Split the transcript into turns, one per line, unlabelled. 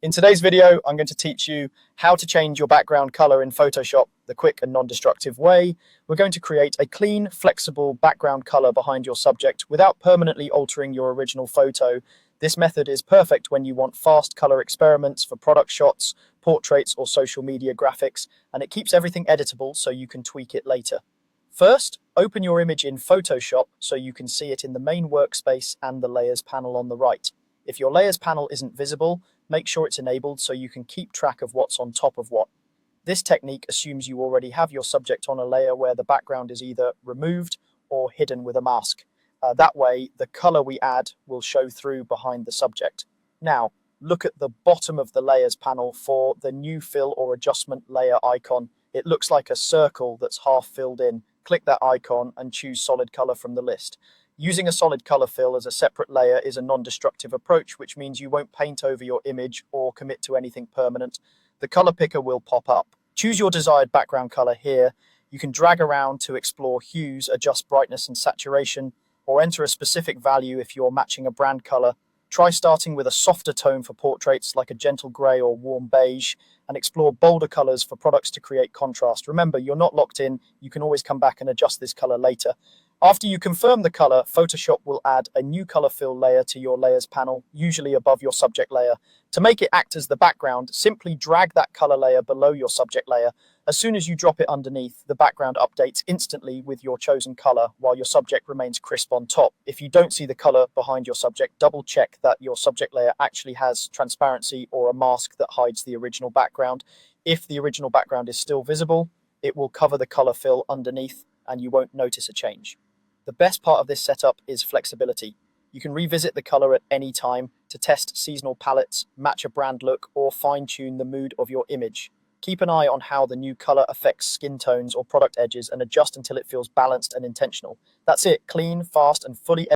In today's video, I'm going to teach you how to change your background color in Photoshop the quick and non-destructive way. We're going to create a clean, flexible background color behind your subject without permanently altering your original photo. This method is perfect when you want fast color experiments for product shots, portraits, or social media graphics, and it keeps everything editable so you can tweak it later. First, open your image in Photoshop so you can see it in the main workspace and the Layers panel on the right. If your Layers panel isn't visible, make sure it's enabled so you can keep track of what's on top of what. This technique assumes you already have your subject on a layer where the background is either removed or hidden with a mask. That way, the color we add will show through behind the subject. Now, look at the bottom of the Layers panel for the new fill or adjustment layer icon. It looks like a circle that's half filled in. Click that icon and choose solid color from the list. Using a solid color fill as a separate layer is a non-destructive approach, which means you won't paint over your image or commit to anything permanent. The color picker will pop up. Choose your desired background color here. You can drag around to explore hues, adjust brightness and saturation, or enter a specific value if you're matching a brand color. Try starting with a softer tone for portraits like a gentle gray or warm beige, and explore bolder colors for products to create contrast. Remember, you're not locked in. You can always come back and adjust this color later. After you confirm the color, Photoshop will add a new color fill layer to your Layers panel, usually above your subject layer. To make it act as the background, simply drag that color layer below your subject layer. As soon as you drop it underneath, the background updates instantly with your chosen color while your subject remains crisp on top. If you don't see the color behind your subject, double check that your subject layer actually has transparency or a mask that hides the original background. If the original background is still visible, it will cover the color fill underneath and you won't notice a change. The best part of this setup is flexibility. You can revisit the color at any time to test seasonal palettes, match a brand look, or fine-tune the mood of your image. Keep an eye on how the new color affects skin tones or product edges and adjust until it feels balanced and intentional. That's it, clean, fast, and fully